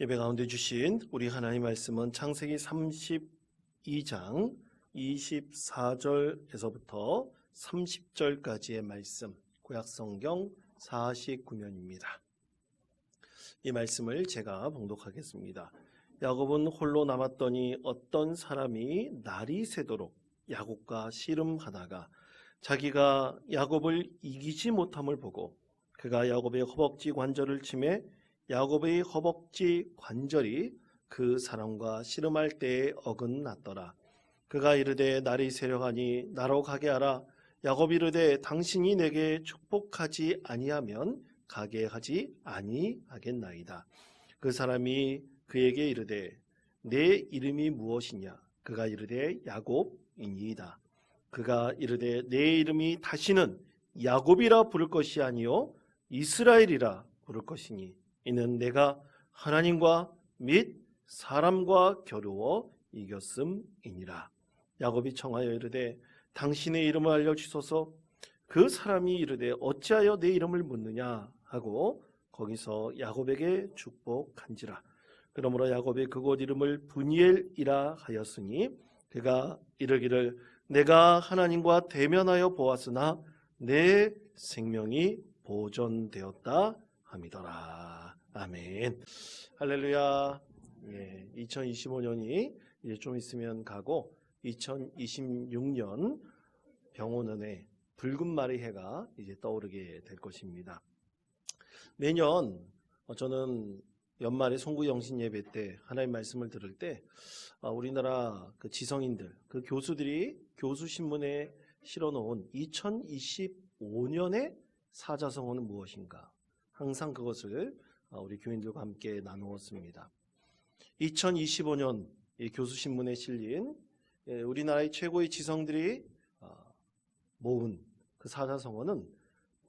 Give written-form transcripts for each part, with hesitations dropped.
예배 가운데 주신 우리 하나님 말씀은 창세기 32장 24절에서부터 30절까지의 말씀, 구약성경 49면입니다. 이 말씀을 제가 봉독하겠습니다. 야곱은 홀로 남았더니 어떤 사람이 날이 새도록 야곱과 씨름하다가 자기가 야곱을 이기지 못함을 보고 그가 야곱의 허벅지 관절을 치매 야곱의 허벅지 관절이 그 사람과 씨름할 때에 어긋났더라. 그가 이르되 날이 새려가니 나로 가게 하라. 야곱이 이르되 당신이 내게 축복하지 아니하면 가게 하지 아니하겠나이다. 그 사람이 그에게 이르되 내 이름이 무엇이냐? 그가 이르되 야곱이니이다. 그가 이르되 내 이름이 다시는 야곱이라 부를 것이 아니요 이스라엘이라 부를 것이니 이는 내가 하나님과 및 사람과 겨루어 이겼음이니라. 야곱이 청하여 이르되 당신의 이름을 알려주소서. 그 사람이 이르되 어찌하여 내 이름을 묻느냐 하고 거기서 야곱에게 축복한지라. 그러므로 야곱이 그곳 이름을 브니엘이라 하였으니 그가 이르기를 내가 하나님과 대면하여 보았으나 내 생명이 보존되었다 함이더라. 아멘. 할렐루야. 2025년이 이제 좀 있으면 가고 2026년 병원원의 붉은 말의 해가 이제 떠오르게 될 것입니다. 매년 저는 연말에 송구 영신 예배 때 하나님 말씀을 들을 때 우리나라 그 지성인들, 그 교수들이 교수신문에 실어놓은 2025년의 사자성어는 무엇인가? 항상 그것을 우리 교인들과 함께 나누었습니다. 2025년 교수신문에 실린 우리나라의 최고의 지성들이 모은 그 사자성어는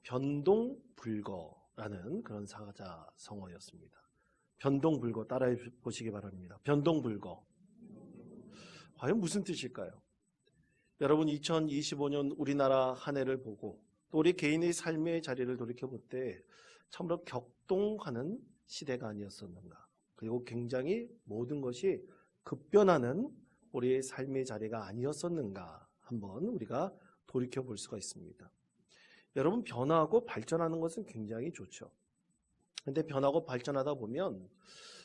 변동불거라는 그런 사자성어였습니다. 변동불거 따라해 보시기 바랍니다. 변동불거. 과연 무슨 뜻일까요? 여러분 2025년 우리나라 한 해를 보고 또 우리 개인의 삶의 자리를 돌이켜볼 때 참으로 격동하는 시대가 아니었었는가. 그리고 굉장히 모든 것이 급변하는 우리의 삶의 자리가 아니었었는가 한번 우리가 돌이켜볼 수가 있습니다. 여러분 변화하고 발전하는 것은 굉장히 좋죠. 그런데 변하고 발전하다 보면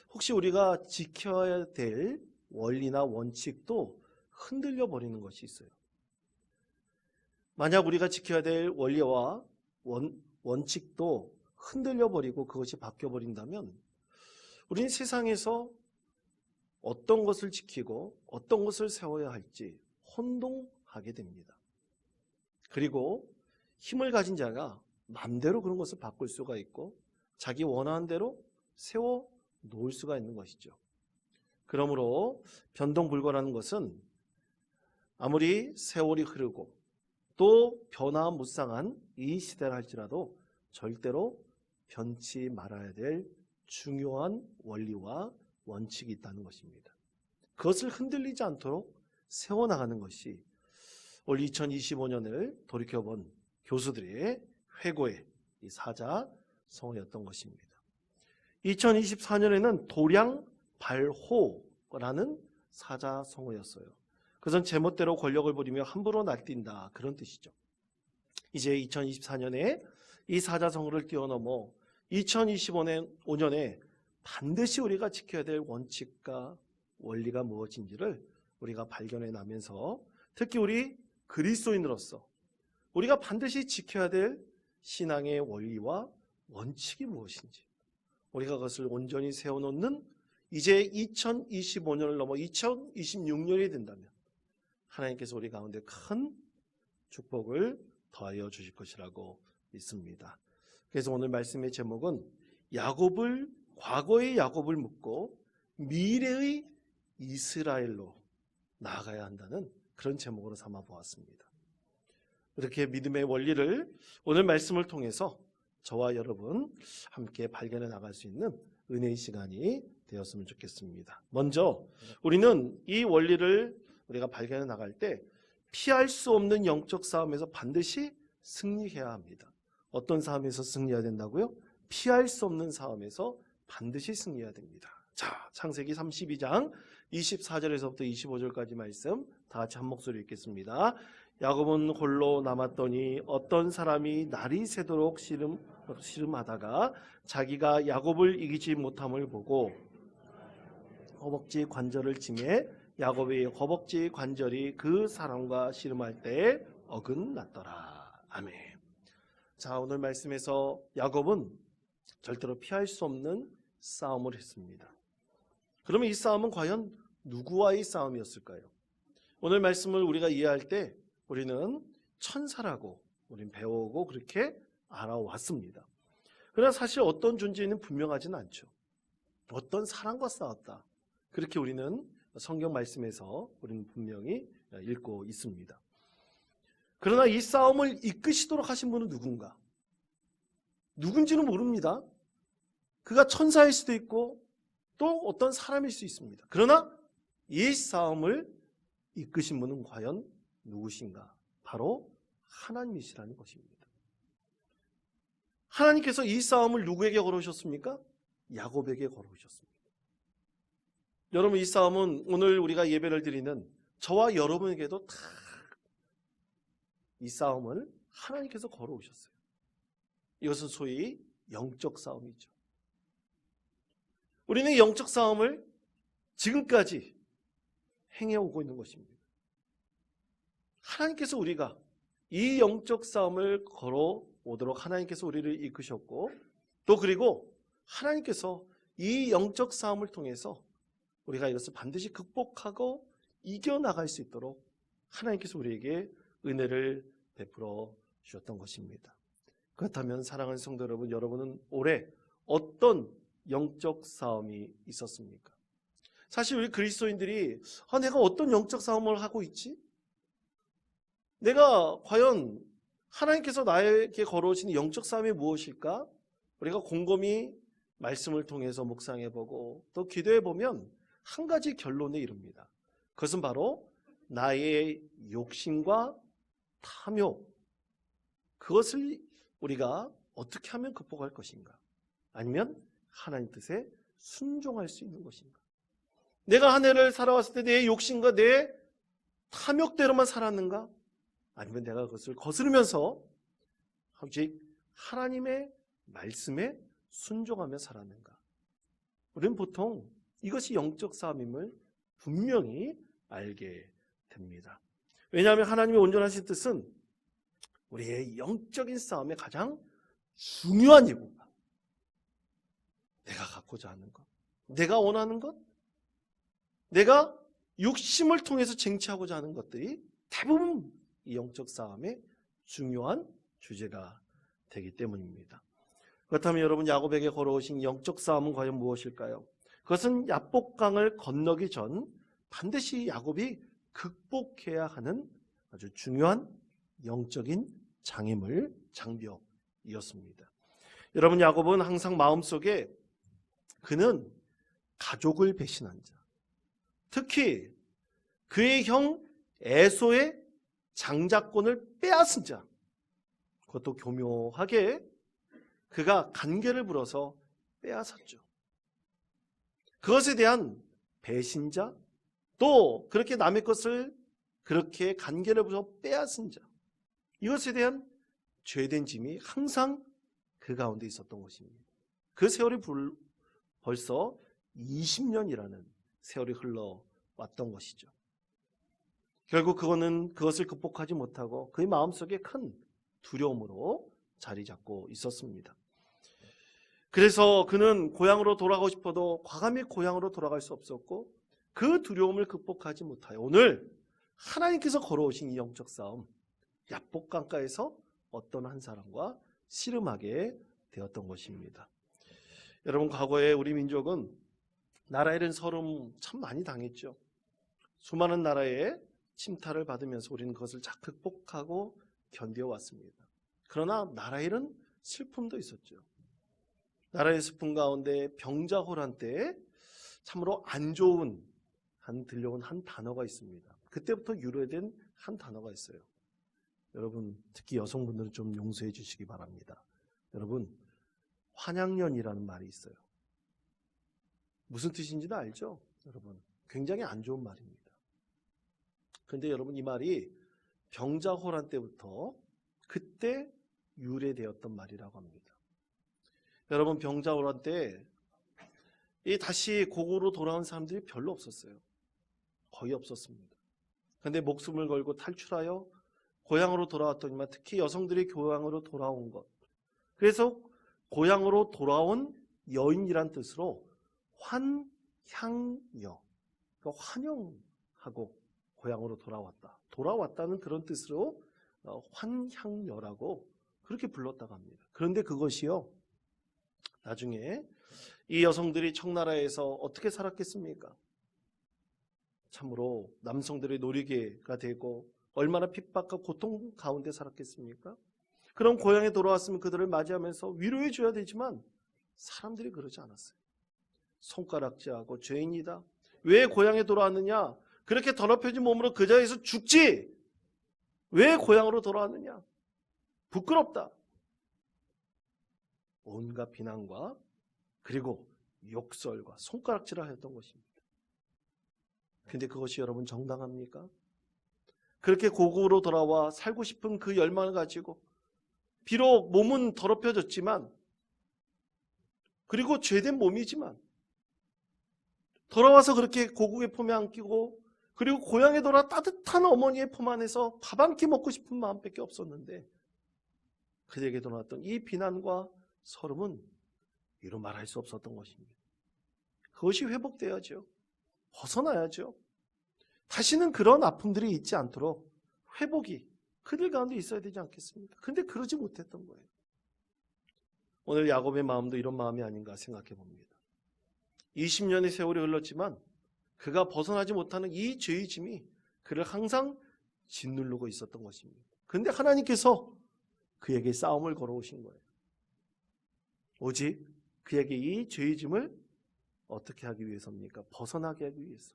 혹시 우리가 지켜야 될 원리나 원칙도 흔들려 버리는 것이 있어요. 만약 우리가 지켜야 될 원리와 원칙도 흔들려 버리고 그것이 바뀌어 버린다면 우리는 세상에서 어떤 것을 지키고 어떤 것을 세워야 할지 혼동하게 됩니다. 그리고 힘을 가진 자가 마음대로 그런 것을 바꿀 수가 있고 자기 원하는 대로 세워 놓을 수가 있는 것이죠. 그러므로 변동불거라는 것은 아무리 세월이 흐르고 또 변화무쌍한 이 시대라 할지라도 절대로 변치 말아야 될 중요한 원리와 원칙이 있다는 것입니다. 그것을 흔들리지 않도록 세워나가는 것이 올 2025년을 돌이켜본 교수들의 회고의 이 사자성어였던 것입니다. 2024년에는 도량발호라는 사자성어였어요. 그것은 제멋대로 권력을 부리며 함부로 날뛴다 그런 뜻이죠. 이제 2024년에 이 사자성어를 뛰어넘어 2025년에 반드시 우리가 지켜야 될 원칙과 원리가 무엇인지를 우리가 발견해 나면서 특히 우리 그리스도인으로서 우리가 반드시 지켜야 될 신앙의 원리와 원칙이 무엇인지 우리가 그것을 온전히 세워놓는 이제 2025년을 넘어 2026년이 된다면 하나님께서 우리 가운데 큰 축복을 더하여 주실 것이라고 믿습니다. 그래서 오늘 말씀의 제목은 과거의 야곱을 묻고 미래의 이스라엘로 나아가야 한다는 그런 제목으로 삼아 보았습니다. 이렇게 믿음의 원리를 오늘 말씀을 통해서 저와 여러분 함께 발견해 나갈 수 있는 은혜의 시간이 되었으면 좋겠습니다. 먼저 우리는 이 원리를 우리가 발견해 나갈 때 피할 수 없는 영적 싸움에서 반드시 승리해야 합니다. 어떤 싸움에서 승리해야 된다고요? 피할 수 없는 싸움에서 반드시 승리해야 됩니다. 자, 창세기 32장 24절에서부터 25절까지 말씀 다 같이 한 목소리 읽겠습니다. 야곱은 홀로 남았더니 어떤 사람이 날이 새도록 씨름하다가 자기가 야곱을 이기지 못함을 보고 허벅지 관절을 치매 야곱의 허벅지 관절이 그 사람과 씨름할 때 어긋났더라. 아멘. 자, 오늘 말씀에서 야곱은 절대로 피할 수 없는 싸움을 했습니다. 그러면 이 싸움은 과연 누구와의 싸움이었을까요? 오늘 말씀을 우리가 이해할 때 우리는 천사라고 우리는 배워오고 그렇게 알아왔습니다. 그러나 사실 어떤 존재는 분명하지는 않죠. 어떤 사람과 싸웠다. 그렇게 우리는 성경 말씀에서 우리는 분명히 읽고 있습니다. 그러나 이 싸움을 이끄시도록 하신 분은 누군가? 누군지는 모릅니다. 그가 천사일 수도 있고 또 어떤 사람일 수 있습니다. 그러나 이 싸움을 이끄신 분은 과연 누구신가? 바로 하나님이시라는 것입니다. 하나님께서 이 싸움을 누구에게 걸어오셨습니까? 야곱에게 걸어오셨습니다. 여러분, 이 싸움은 오늘 우리가 예배를 드리는 저와 여러분에게도 다 이 싸움을 하나님께서 걸어오셨어요. 이것은 소위 영적 싸움이죠. 우리는 영적 싸움을 지금까지 행해오고 있는 것입니다. 하나님께서 우리가 이 영적 싸움을 걸어오도록 하나님께서 우리를 이끄셨고 또 그리고 하나님께서 이 영적 싸움을 통해서 우리가 이것을 반드시 극복하고 이겨나갈 수 있도록 하나님께서 우리에게 은혜를 베풀어 주셨던 것입니다. 그렇다면 사랑하는 성도 여러분, 여러분은 올해 어떤 영적 싸움이 있었습니까? 사실 우리 그리스도인들이 내가 어떤 영적 싸움을 하고 있지? 내가 과연 하나님께서 나에게 걸어오신 영적 싸움이 무엇일까? 우리가 곰곰이 말씀을 통해서 묵상해보고 또 기도해보면 한 가지 결론에 이릅니다. 그것은 바로 나의 욕심과 탐욕, 그것을 우리가 어떻게 하면 극복할 것인가? 아니면 하나님 뜻에 순종할 수 있는 것인가? 내가 한 해를 살아왔을 때 내 욕심과 내 탐욕대로만 살았는가? 아니면 내가 그것을 거스르면서 오직 하나님의 말씀에 순종하며 살았는가? 우리는 보통 이것이 영적 싸움임을 분명히 알게 됩니다. 왜냐하면 하나님의 온전하신 뜻은 우리의 영적인 싸움의 가장 중요한 예고가 내가 갖고자 하는 것, 내가 원하는 것, 내가 욕심을 통해서 쟁취하고자 하는 것들이 대부분 이 영적 싸움의 중요한 주제가 되기 때문입니다. 그렇다면 여러분, 야곱에게 걸어오신 영적 싸움은 과연 무엇일까요? 그것은 야복강을 건너기 전 반드시 야곱이 극복해야 하는 아주 중요한 영적인 장벽이었습니다. 여러분, 야곱은 항상 마음속에 그는 가족을 배신한 자, 특히 그의 형 에소의 장자권을 빼앗은 자, 그것도 교묘하게 그가 간계를 부려서 빼앗았죠. 그것에 대한 배신자, 또 그렇게 남의 것을 그렇게 간계를 부려서 빼앗은 자, 이것에 대한 죄된 짐이 항상 그 가운데 있었던 것입니다. 그 세월이 벌써 20년이라는 세월이 흘러왔던 것이죠. 결국 그것을 극복하지 못하고 그의 마음속에 큰 두려움으로 자리 잡고 있었습니다. 그래서 그는 고향으로 돌아가고 싶어도 과감히 고향으로 돌아갈 수 없었고 그 두려움을 극복하지 못하여 오늘 하나님께서 걸어오신 이 영적 싸움, 야복강가에서 어떤 한 사람과 씨름하게 되었던 것입니다. 여러분, 과거에 우리 민족은 나라 잃은 서름 참 많이 당했죠. 수많은 나라의 침탈을 받으면서 우리는 그것을 잘 극복하고 견뎌왔습니다. 그러나 나라 잃은 슬픔도 있었죠. 나라의 슬픔 가운데 병자호란 때 참으로 안 좋은 들려온 한 단어가 있습니다. 그때부터 유래된 한 단어가 있어요. 여러분, 특히 여성분들은 좀 용서해 주시기 바랍니다. 여러분, 환양년이라는 말이 있어요. 무슨 뜻인지도 알죠? 여러분, 굉장히 안 좋은 말입니다. 그런데 여러분, 이 말이 병자호란 때부터 그때 유래되었던 말이라고 합니다. 여러분, 병자호란 때 다시 고국으로 돌아온 사람들이 별로 없었어요. 거의 없었습니다. 그런데 목숨을 걸고 탈출하여 고향으로 돌아왔더니만, 특히 여성들이 고향으로 돌아온 것, 그래서 고향으로 돌아온 여인이란 뜻으로 환향여, 그러니까 환영하고 고향으로 돌아왔다는 그런 뜻으로 환향여라고 그렇게 불렀다고 합니다. 그런데 그것이요, 나중에 이 여성들이 청나라에서 어떻게 살았겠습니까? 참으로 남성들의 놀이개가 되고 얼마나 핍박과 고통 가운데 살았겠습니까? 그럼 고향에 돌아왔으면 그들을 맞이하면서 위로해 줘야 되지만 사람들이 그러지 않았어요. 손가락질하고 죄인이다. 왜 고향에 돌아왔느냐? 그렇게 더럽혀진 몸으로 그 자리에서 죽지. 왜 고향으로 돌아왔느냐? 부끄럽다. 온갖 비난과 그리고 욕설과 손가락질을 하였던 것입니다. 근데 그것이 여러분 정당합니까? 그렇게 고국으로 돌아와 살고 싶은 그 열망을 가지고 비록 몸은 더럽혀졌지만, 그리고 죄된 몸이지만 돌아와서 그렇게 고국의 품에 안기고, 그리고 고향에 돌아 따뜻한 어머니의 품 안에서 밥 한 끼 먹고 싶은 마음밖에 없었는데, 그에게 돌아왔던 이 비난과 서름은 이루 말할 수 없었던 것입니다. 그것이 회복돼야죠. 벗어나야죠. 다시는 그런 아픔들이 있지 않도록 회복이 그들 가운데 있어야 되지 않겠습니까? 근데 그러지 못했던 거예요. 오늘 야곱의 마음도 이런 마음이 아닌가 생각해 봅니다. 20년의 세월이 흘렀지만 그가 벗어나지 못하는 이 죄의 짐이 그를 항상 짓누르고 있었던 것입니다. 그런데 하나님께서 그에게 싸움을 걸어오신 거예요. 오직 그에게 이 죄의 짐을 어떻게 하기 위해서입니까? 벗어나게 하기 위해서,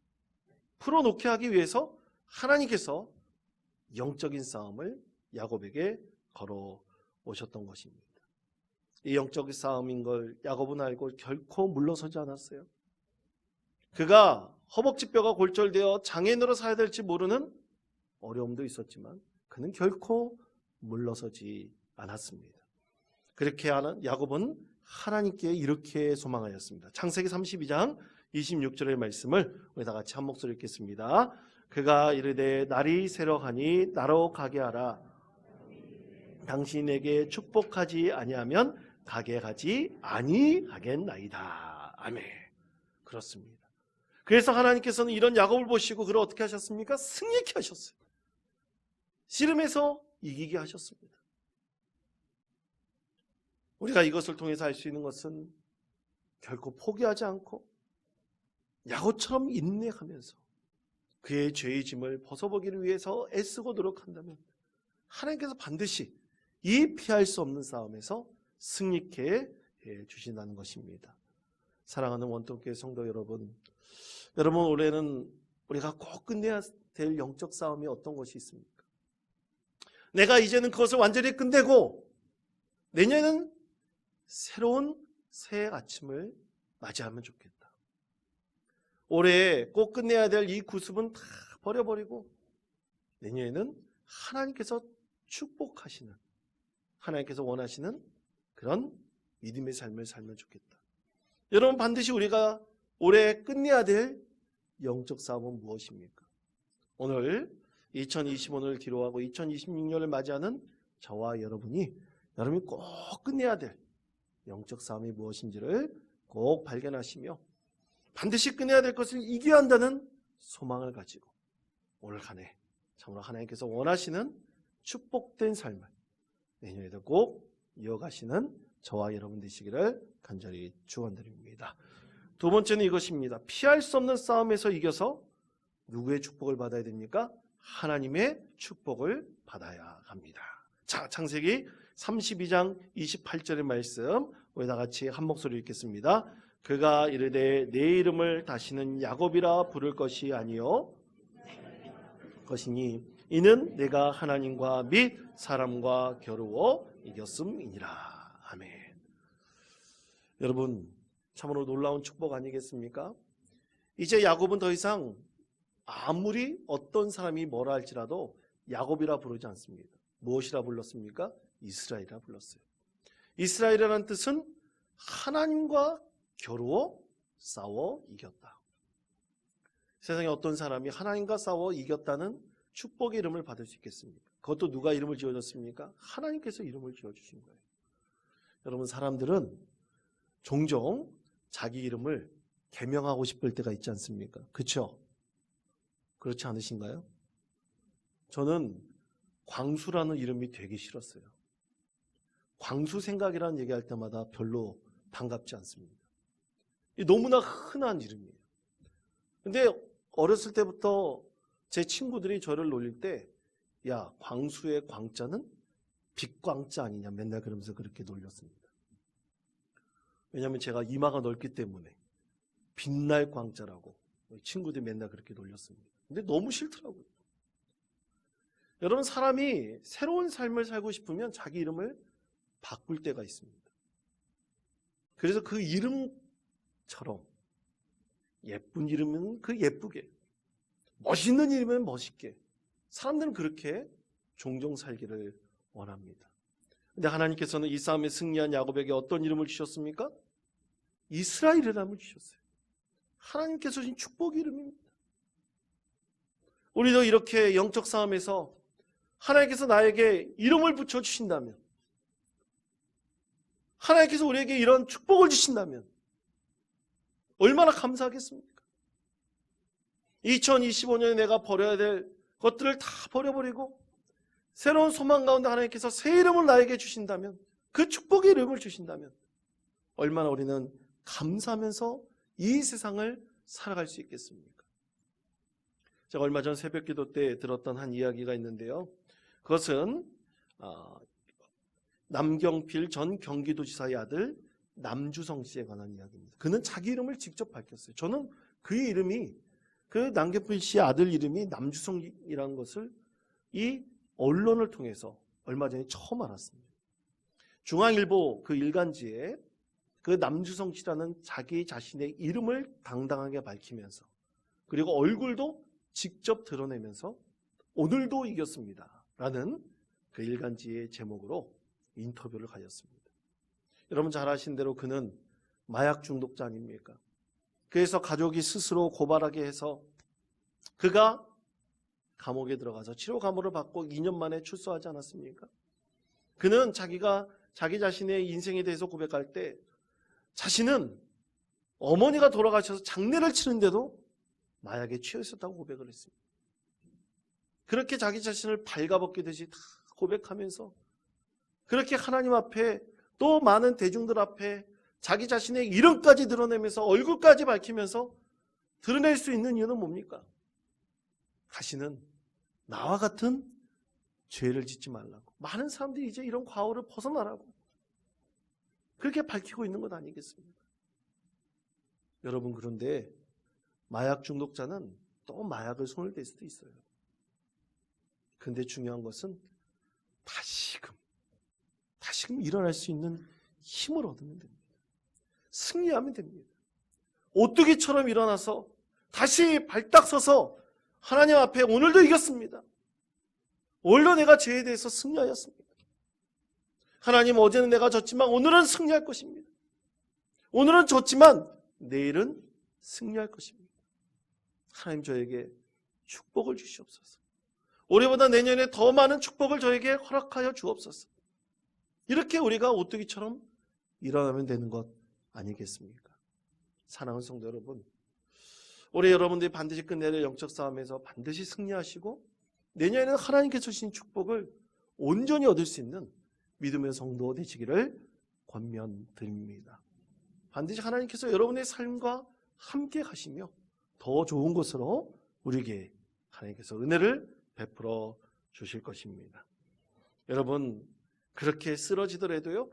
풀어놓게 하기 위해서 하나님께서 영적인 싸움을 야곱에게 걸어오셨던 것입니다. 이 영적인 싸움인 걸 야곱은 알고 결코 물러서지 않았어요. 그가 허벅지뼈가 골절되어 장애인으로 살아야 될지 모르는 어려움도 있었지만 그는 결코 물러서지 않았습니다. 그렇게 하는 야곱은 하나님께 이렇게 소망하였습니다. 창세기 32장 26절의 말씀을 우리 다 같이 한 목소리 읽겠습니다. 그가 이르되 날이 새러가니 나로 가게 하라. 당신에게 축복하지 아니하면 가게 가지 아니하겠나이다. 아멘. 그렇습니다. 그래서 하나님께서는 이런 야곱을 보시고 그를 어떻게 하셨습니까? 승리케 하셨어요. 씨름에서 이기게 하셨습니다. 우리가 이것을 통해서 알 수 있는 것은 결코 포기하지 않고 야곱처럼 인내하면서 그의 죄의 짐을 벗어보기를 위해서 애쓰고 노력한다면 하나님께서 반드시 이 피할 수 없는 싸움에서 승리케 해주신다는 것입니다. 사랑하는 원통교회 성도 여러분, 올해는 우리가 꼭 끝내야 될 영적 싸움이 어떤 것이 있습니까? 내가 이제는 그것을 완전히 끝내고 내년에는 새로운 새 아침을 맞이하면 좋겠다. 올해 꼭 끝내야 될 이 구습은 다 버려버리고 내년에는 하나님께서 축복하시는, 하나님께서 원하시는 그런 믿음의 삶을 살면 좋겠다. 여러분, 반드시 우리가 올해 끝내야 될 영적 싸움은 무엇입니까? 오늘 2025년을 기로하고 2026년을 맞이하는 저와 여러분이 꼭 끝내야 될 영적 싸움이 무엇인지를 꼭 발견하시며 반드시 끝내야 될 것을 이겨야 한다는 소망을 가지고 오늘 한 해 참으로 하나님께서 원하시는 축복된 삶을 내년에도 꼭 이어가시는 저와 여러분 되시기를 간절히 축원드립니다. 두 번째는 이것입니다. 피할 수 없는 싸움에서 이겨서 누구의 축복을 받아야 됩니까? 하나님의 축복을 받아야 합니다. 자, 창세기 32장 28절의 말씀 우리 다 같이 한 목소리 읽겠습니다. 그가 이르되 내 이름을 다시는 야곱이라 부를 것이 아니요 것이니 이는 내가 하나님과 및 사람과 겨루어 이겼음이니라. 아멘. 여러분, 참으로 놀라운 축복 아니겠습니까? 이제 야곱은 더 이상 아무리 어떤 사람이 뭐라 할지라도 야곱이라 부르지 않습니다. 무엇이라 불렀습니까? 이스라엘이라 불렀어요. 이스라엘이라는 뜻은 하나님과 겨루어 싸워 이겼다. 세상에 어떤 사람이 하나님과 싸워 이겼다는 축복의 이름을 받을 수 있겠습니까? 그것도 누가 이름을 지어줬습니까? 하나님께서 이름을 지어주신 거예요. 여러분, 사람들은 종종 자기 이름을 개명하고 싶을 때가 있지 않습니까? 그렇죠? 그렇지 않으신가요? 저는 광수라는 이름이 되게 싫었어요. 광수 생각이라는 얘기할 때마다 별로 반갑지 않습니다. 너무나 흔한 이름이에요. 근데 어렸을 때부터 제 친구들이 저를 놀릴 때, 야, 광수의 광자는 빛광자 아니냐, 맨날 그러면서 그렇게 놀렸습니다. 왜냐하면 제가 이마가 넓기 때문에 빛날 광자라고 친구들이 맨날 그렇게 놀렸습니다. 근데 너무 싫더라고요. 여러분, 사람이 새로운 삶을 살고 싶으면 자기 이름을 바꿀 때가 있습니다. 그래서 그 이름처럼 예쁜 이름은 그 예쁘게, 멋있는 이름은 멋있게, 사람들은 그렇게 종종 살기를 원합니다. 근데 하나님께서는 이 싸움에 승리한 야곱에게 어떤 이름을 주셨습니까? 이스라엘이라는 이름을 주셨어요. 하나님께서 주신 축복 이름입니다. 우리도 이렇게 영적 싸움에서 하나님께서 나에게 이름을 붙여주신다면, 하나님께서 우리에게 이런 축복을 주신다면 얼마나 감사하겠습니까? 2025년에 내가 버려야 될 것들을 다 버려버리고 새로운 소망 가운데 하나님께서 새 이름을 나에게 주신다면, 그 축복의 이름을 주신다면 얼마나 우리는 감사하면서 이 세상을 살아갈 수 있겠습니까? 제가 얼마 전 새벽 기도 때 들었던 한 이야기가 있는데요. 그것은 남경필 전 경기도지사의 아들 남주성 씨에 관한 이야기입니다. 그는 자기 이름을 직접 밝혔어요. 저는 그의 이름이, 그 남경필 씨의 아들 이름이 남주성이라는 것을 이 언론을 통해서 얼마 전에 처음 알았습니다. 중앙일보 그 일간지에 그 남주성 씨라는 자기 자신의 이름을 당당하게 밝히면서, 그리고 얼굴도 직접 드러내면서 오늘도 이겼습니다 라는 그 일간지의 제목으로 인터뷰를 가졌습니다. 여러분 잘 아신 대로 그는 마약 중독자 아닙니까? 그래서 가족이 스스로 고발하게 해서 그가 감옥에 들어가서 치료 감호를 받고 2년 만에 출소하지 않았습니까? 그는 자기가 자기 자신의 인생에 대해서 고백할 때 자신은 어머니가 돌아가셔서 장례를 치는데도 마약에 취해 있었다고 고백을 했습니다. 그렇게 자기 자신을 발가벗기듯이 다 고백하면서 그렇게 하나님 앞에 또 많은 대중들 앞에 자기 자신의 이름까지 드러내면서 얼굴까지 밝히면서 드러낼 수 있는 이유는 뭡니까? 다시는 나와 같은 죄를 짓지 말라고, 많은 사람들이 이제 이런 과오를 벗어나라고 그렇게 밝히고 있는 것 아니겠습니까? 여러분, 그런데 마약 중독자는 또 마약을 손을 댈 수도 있어요. 그런데 중요한 것은 다시금 일어날 수 있는 힘을 얻으면 됩니다. 승리하면 됩니다. 오뚜기처럼 일어나서 다시 발딱 서서 하나님 앞에 오늘도 이겼습니다. 오늘도 내가 죄에 대해서 승리하였습니다. 하나님, 어제는 내가 졌지만 오늘은 승리할 것입니다. 오늘은 졌지만 내일은 승리할 것입니다. 하나님, 저에게 축복을 주시옵소서. 올해보다 내년에 더 많은 축복을 저에게 허락하여 주옵소서. 이렇게 우리가 오뚜기처럼 일어나면 되는 것 아니겠습니까? 사랑하는 성도 여러분, 올해 여러분들이 반드시 끝내릴 영적 싸움에서 반드시 승리하시고 내년에는 하나님께서 주신 축복을 온전히 얻을 수 있는 믿음의 성도 되시기를 권면드립니다. 반드시 하나님께서 여러분의 삶과 함께 가시며 더 좋은 것으로 우리에게 하나님께서 은혜를 베풀어 주실 것입니다. 여러분, 그렇게 쓰러지더라도요,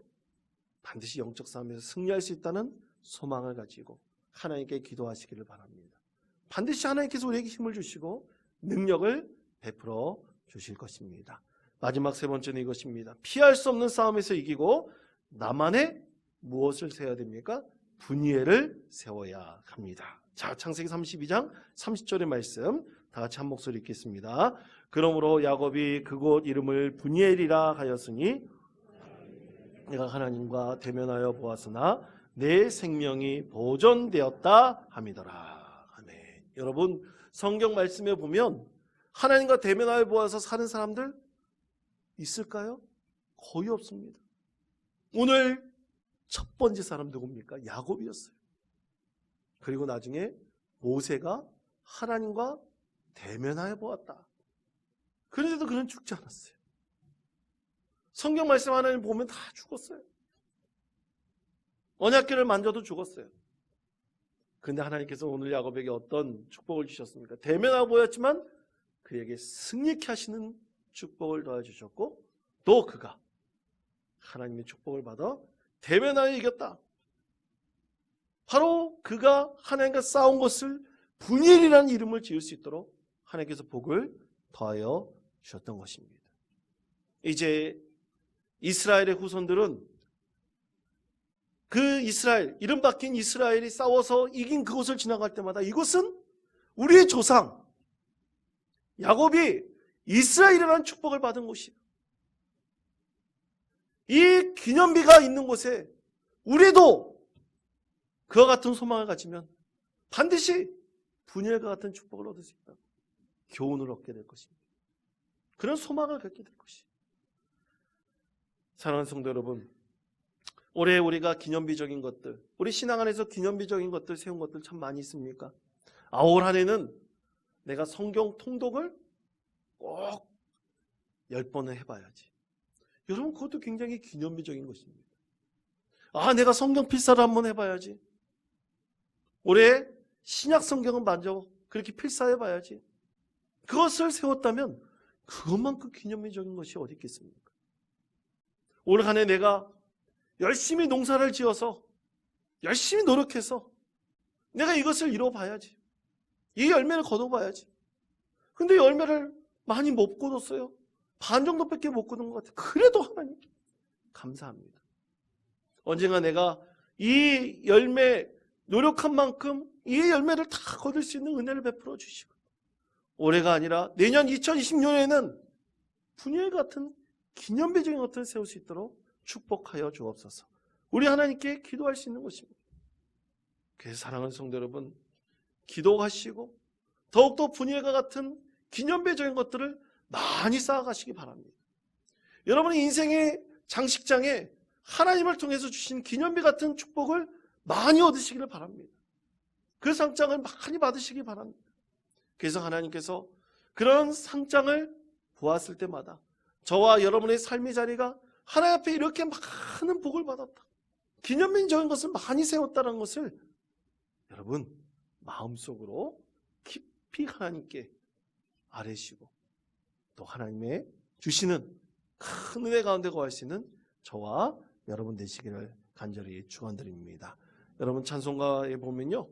반드시 영적 싸움에서 승리할 수 있다는 소망을 가지고 하나님께 기도하시기를 바랍니다. 반드시 하나님께서 우리에게 힘을 주시고 능력을 베풀어 주실 것입니다. 마지막 세 번째는 이것입니다. 피할 수 없는 싸움에서 이기고 나만의 무엇을 세야 됩니까? 분이엘을 세워야 합니다. 자, 창세기 32장 30절의 말씀 다 같이 한 목소리 읽겠습니다. 그러므로 야곱이 그곳 이름을 분이엘이라 하였으니 내가 하나님과 대면하여 보았으나 내 생명이 보존되었다 함이더라. 아멘. 여러분, 성경 말씀에 보면 하나님과 대면하여 보아서 사는 사람들 있을까요? 거의 없습니다. 오늘 첫 번째 사람 누굽니까? 야곱이었어요. 그리고 나중에 모세가 하나님과 대면하여 보았다. 그런데도 그는 죽지 않았어요. 성경 말씀 하나님 보면 다 죽었어요. 언약궤를 만져도 죽었어요. 그런데 하나님께서 오늘 야곱에게 어떤 축복을 주셨습니까? 대면하여 보였지만 그에게 승리케 하시는 축복을 더해주셨고, 또 그가 하나님의 축복을 받아 대면하여 이겼다. 바로 그가 하나님과 싸운 것을 분이엘이라는 이름을 지을 수 있도록 하나님께서 복을 더하여 주셨던 것입니다. 이제 이스라엘의 후손들은 그 이스라엘, 이름 바뀐 이스라엘이 싸워서 이긴 그곳을 지나갈 때마다 이곳은 우리의 조상 야곱이 이스라엘이라는 축복을 받은 곳이에요. 이 기념비가 있는 곳에 우리도 그와 같은 소망을 가지면 반드시 분이엘과 같은 축복을 얻을 수 있다. 교훈을 얻게 될 것입니다. 그런 소망을 갖게 될 것이에요. 사랑하는 성도 여러분, 올해 우리가 기념비적인 것들, 우리 신앙 안에서 기념비적인 것들 세운 것들 참 많이 있습니까? 올 한 해는 내가 성경 통독을 꼭 10번은 해봐야지. 여러분, 그것도 굉장히 기념비적인 것입니다. 내가 성경 필사를 한번 해봐야지. 올해 신약 성경은 먼저 그렇게 필사해봐야지. 그것을 세웠다면 그것만큼 기념비적인 것이 어디 있겠습니까? 올 한 해 내가 열심히 농사를 지어서 열심히 노력해서 내가 이것을 이뤄봐야지. 이 열매를 거둬봐야지. 근데 열매를 많이 못 거뒀어요. 반 정도밖에 못 거둔 것 같아요. 그래도 하나님 감사합니다. 언젠가 내가 이 열매 노력한 만큼 이 열매를 다 거둘 수 있는 은혜를 베풀어 주시고, 올해가 아니라 내년 2020년에는 분이엘 같은 기념비적인 것들을 세울 수 있도록 축복하여 주옵소서. 우리 하나님께 기도할 수 있는 것입니다. 그래서 사랑하는 성도 여러분, 기도하시고 더욱더 분이엘과 같은 기념비적인 것들을 많이 쌓아가시기 바랍니다. 여러분의 인생의 장식장에 하나님을 통해서 주신 기념비 같은 축복을 많이 얻으시기를 바랍니다. 그 상장을 많이 받으시기 바랍니다. 그래서 하나님께서 그런 상장을 보았을 때마다 저와 여러분의 삶의 자리가 하나님 앞에 이렇게 많은 복을 받았다, 기념비적인 것을 많이 세웠다는 것을 여러분 마음속으로 깊이 하나님께 아뢰시고, 또 하나님의 주시는 큰 은혜 가운데 거할 수 있는 저와 여러분 되시기를 간절히 축원드립니다. 여러분 찬송가에 보면요,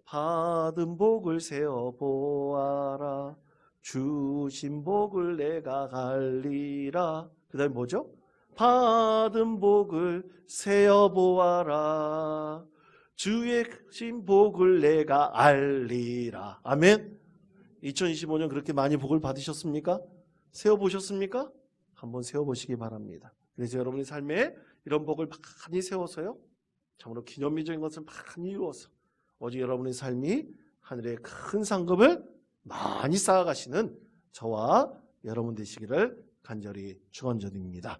받은 복을 세어 보아라, 주신 복을 내가 갈리라. 그 다음에 뭐죠? 받은 복을 세어 보아라, 주의 신 복을 내가 알리라. 아멘. 2025년 그렇게 많이 복을 받으셨습니까? 세워보셨습니까? 한번 세워보시기 바랍니다. 그래서 여러분의 삶에 이런 복을 많이 세워서요, 참으로 기념비적인 것을 많이 이루어서 오직 여러분의 삶이 하늘의 큰 상급을 많이 쌓아가시는 저와 여러분 되시기를 간절히 축원드립니다.